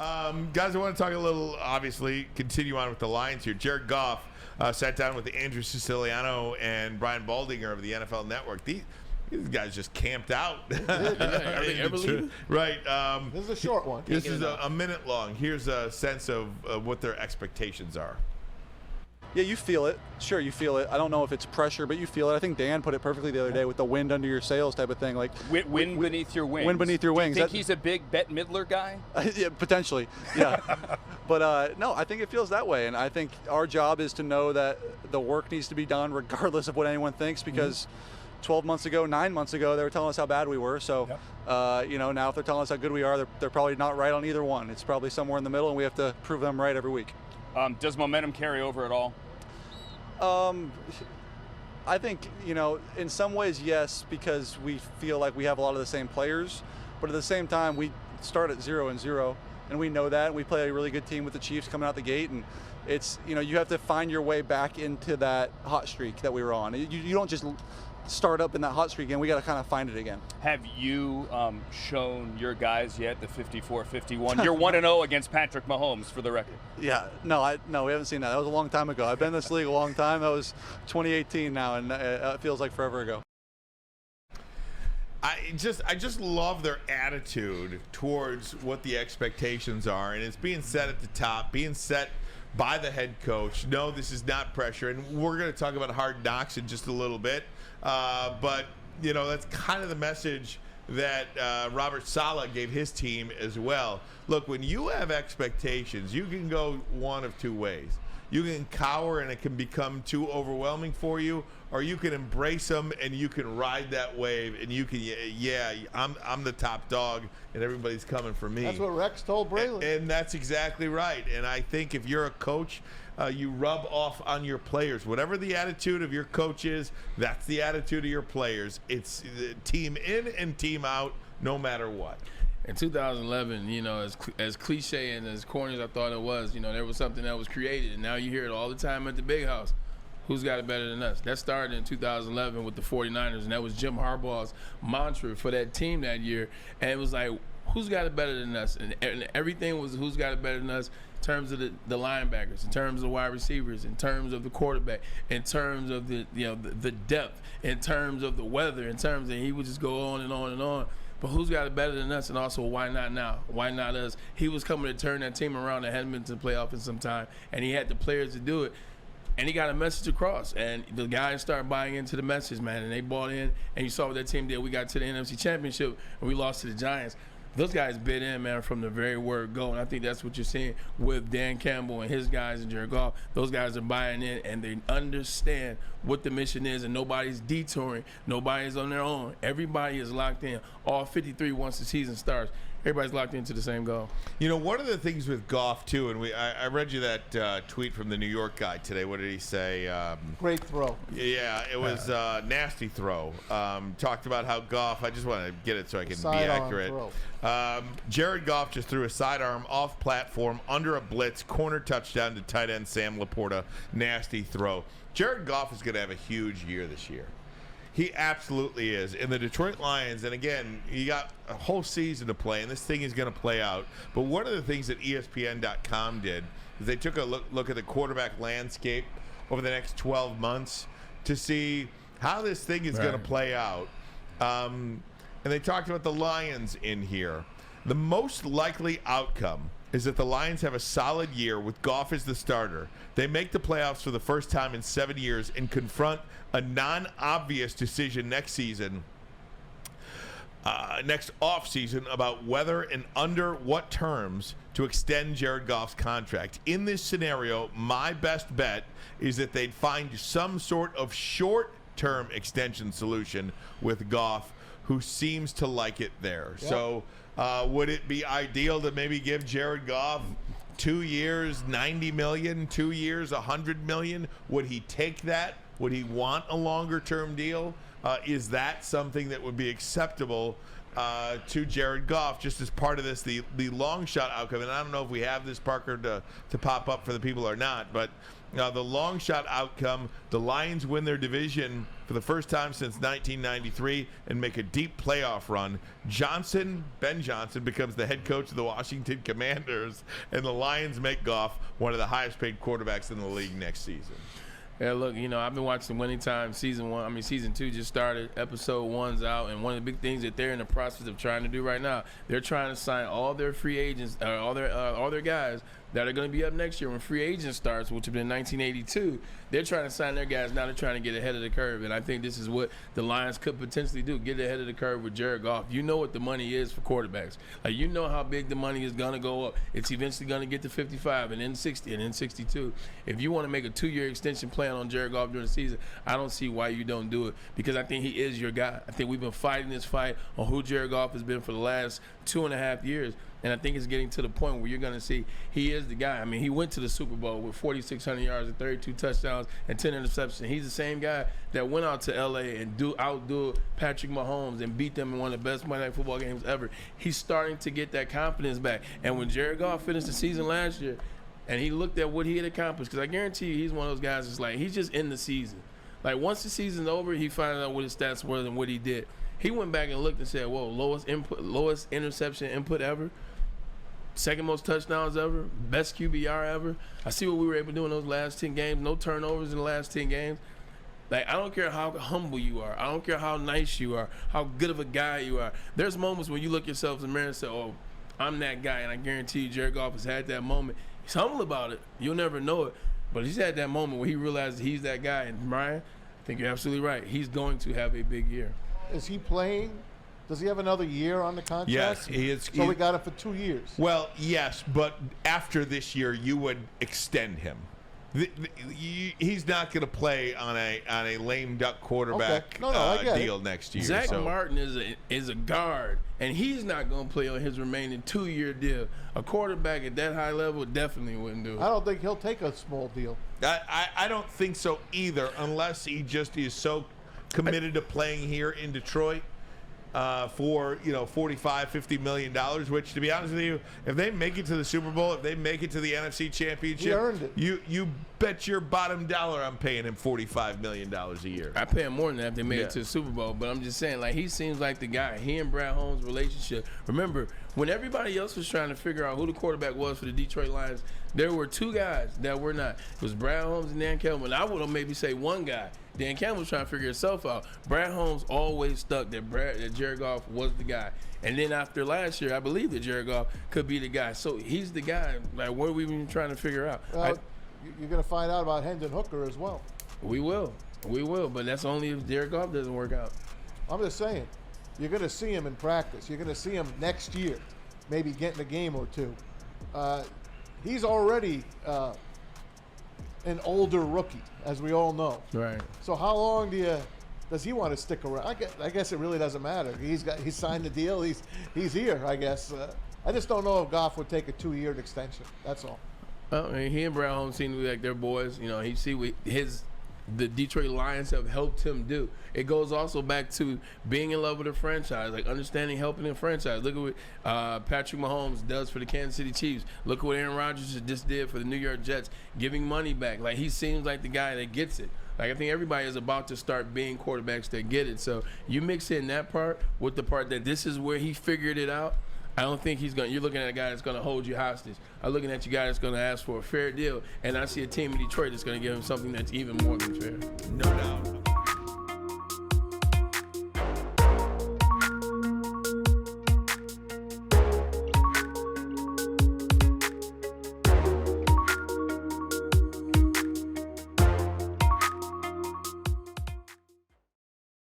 Guys, I want to talk a little, obviously, continue on with the Lions here. Jared Goff sat down with Andrew Siciliano and Brian Baldinger of the NFL Network. These guys just camped out. Right. This is a short one. This is a minute long. Here's a sense of what their expectations are. Yeah, you feel it. Sure, you feel it. I don't know if it's pressure, but you feel it. I think Dan put it perfectly the other day with the wind under your sails type of thing. Like wind beneath your wings. Wind beneath your wings. Do you think he's a big Bette Midler guy? Yeah, potentially. Yeah. But no, I think it feels that way. And I think our job is to know that the work needs to be done regardless of what anyone thinks, because 12 months ago, 9 months ago, they were telling us how bad we were. So, now if they're telling us how good we are, they're probably not right on either one. It's probably somewhere in the middle, and we have to prove them right every week. Does momentum carry over at all? I think, in some ways, yes, because we feel like we have a lot of the same players. But at the same time, we start at 0-0, and we know that. We play a really good team with the Chiefs coming out the gate, and it's, you have to find your way back into that hot streak that we were on. You don't just start up in that hot streak again. We got to kind of find it again. Have you shown your guys yet the 54-51? You're 1-0 against Patrick Mahomes, for the record. Yeah, no, we haven't seen that. That was a long time ago. I've been in this league a long time. That was 2018 now, and it feels like forever ago. I just love their attitude towards what the expectations are, and it's being set at the top, being set by the head coach. No, this is not pressure, and we're going to talk about Hard Knocks in just a little bit. But that's kind of the message that Robert Saleh gave his team as well. Look, when you have expectations, you can go one of two ways. You can cower and it can become too overwhelming for you, or you can embrace them and you can ride that wave and you can, I'm the top dog and everybody's coming for me. That's what Rex told Braylon. And that's exactly right. And I think if you're a coach, you rub off on your players. Whatever the attitude of your coach is, that's the attitude of your players. It's team in and team out, no matter what. In 2011, as cliche and as corny as I thought it was, there was something that was created, and now you hear it all the time at the big house. Who's got it better than us? That started in 2011 with the 49ers, and that was Jim Harbaugh's mantra for that team that year. And it was like, who's got it better than us? And everything was who's got it better than us in terms of the linebackers, in terms of the wide receivers, in terms of the quarterback, in terms of the depth, in terms of the weather, in terms of, he would just go on and on and on. But who's got it better than us? And also, why not now? Why not us? He was coming to turn that team around that hadn't been to the playoff in some time, and he had the players to do it. And he got a message across, and the guys started buying into the message, man, and they bought in, and you saw what that team did. We got to the NFC Championship, and we lost to the Giants. Those guys bid in, man, from the very word go, and I think that's what you're seeing with Dan Campbell and his guys and Jared Goff. Those guys are buying in, and they understand what the mission is, and nobody's detouring. Nobody's on their own. Everybody is locked in. All 53 once the season starts. Everybody's locked into the same goal. One of the things with Goff, too, and I read you that tweet from the New York guy today. What did he say? Great throw. Yeah, it was nasty throw. Talked about how Goff, I just want to get it so I can be accurate. Jared Goff just threw a sidearm off platform under a blitz, corner touchdown to tight end Sam Laporta. Nasty throw. Jared Goff is going to have a huge year this year. He absolutely is. And the Detroit Lions, and again, you got a whole season to play, and this thing is going to play out. But one of the things that ESPN.com did is they took a look at the quarterback landscape over the next 12 months to see how this thing is going to play out. And they talked about the Lions in here. The most likely outcome is that the Lions have a solid year with Goff as the starter. They make the playoffs for the first time in 7 years and confront a non-obvious decision next offseason about whether and under what terms to extend Jared Goff's contract. In this scenario, my best bet is that they'd find some sort of short-term extension solution with Goff, who seems to like it there. Yep. So would it be ideal to maybe give Jared Goff 2 years, $90 million, 2 years, $100 million? Would he take that? Would he want a longer-term deal? Is that something that would be acceptable to Jared Goff, just as part of this, the long shot outcome. And I don't know if we have this, Parker, to pop up for the people or not, but the long shot outcome, the Lions win their division for the first time since 1993 and make a deep playoff run. Ben Johnson, becomes the head coach of the Washington Commanders, and the Lions make Goff one of the highest paid quarterbacks in the league next season. Yeah, look, I've been watching Winning Time season 2 just started, episode 1's out, and one of the big things that they're in the process of trying to do right now, they're trying to sign all their free agents, all their guys that are going to be up next year when free agent starts, which have been 1982. They're trying to sign their guys. Now they're trying to get ahead of the curve, and I think this is what the Lions could potentially do, get ahead of the curve with Jared Goff. You know what the money is for quarterbacks. Like, you know how big the money is going to go up. It's eventually going to get to 55 and then 60 and then 62. If you want to make a 2-year extension plan on Jared Goff during the season, I don't see why you don't do it, because I think he is your guy. I think we've been fighting this fight on who Jared Goff has been for the last 2.5 years. And I think it's getting to the point where you're going to see he is the guy. I mean, he went to the Super Bowl with 4,600 yards and 32 touchdowns and 10 interceptions. He's the same guy that went out to L.A. and outdo Patrick Mahomes and beat them in one of the best Monday Night Football games ever. He's starting to get that confidence back. And when Jared Goff finished the season last year and he looked at what he had accomplished, because I guarantee you he's one of those guys that's like, he's just in the season. Like, once the season's over, he finds out what his stats were and what he did. He went back and looked and said, whoa, lowest interception input ever. Second most touchdowns ever, best QBR ever. I see what we were able to do in those last 10 games. No turnovers in the last 10 games. Like, I don't care how humble you are. I don't care how nice you are, how good of a guy you are. There's moments when you look yourself in the mirror and say, oh, I'm that guy. And I guarantee you Jared Goff has had that moment. He's humble about it. You'll never know it. But he's had that moment where he realizes he's that guy. And, Brian, I think you're absolutely right. He's going to have a big year. Is he playing? Does he have another year on the contract? Yes, he is. So we got it for 2 years. Well, yes, but after this year, you would extend him. He's not going to play on a lame duck quarterback deal next year. Zach Martin is a guard, and he's not going to play on his remaining 2-year deal. A quarterback at that high level definitely wouldn't do it. I don't think he'll take a small deal. I don't think so either, unless he just is so committed to playing here in Detroit. For $45-50 million, which, to be honest with you, if they make it to the Super Bowl, if they make it to the NFC Championship, he earned it. You bet your bottom dollar I'm paying him $45 million a year. I pay him more than that if they made it to the Super Bowl, but I'm just saying, like, he seems like the guy. He and Brad Holmes' relationship. Remember, when everybody else was trying to figure out who the quarterback was for the Detroit Lions, there were 2 guys that were not. It was Brad Holmes and Dan Campbell. I would maybe say 1 guy. Dan Campbell was trying to figure himself out. Brad Holmes always stuck that Jared Goff was the guy. And then after last year, I believe that Jared Goff could be the guy. So he's the guy. Like, what are we even trying to figure out? Well, you're going to find out about Hendon Hooker as well. We will. But that's only if Jared Goff doesn't work out. I'm just saying, you're going to see him in practice. You're going to see him next year, maybe getting a game or 2. He's already an older rookie, as we all know. Right. So how long does he want to stick around? I guess it really doesn't matter. He's signed the deal. He's here, I guess. I just don't know if Goff would take a 2-year extension. That's all. Well, I mean, he and Brad Holmes seem to be like they're boys. He see what the Detroit Lions have helped him do. It goes also back to being in love with a franchise, like understanding helping a franchise. Look at what Patrick Mahomes does for the Kansas City Chiefs. Look at what Aaron Rodgers just did for the New York Jets, giving money back. Like, he seems like the guy that gets it. Like, I think everybody is about to start being quarterbacks that get it. So you mix in that part with the part that this is where he figured it out. I don't think you're looking at a guy that's going to hold you hostage. I'm looking at a guy that's going to ask for a fair deal, and I see a team in Detroit that's going to give him something that's even more than fair. No doubt.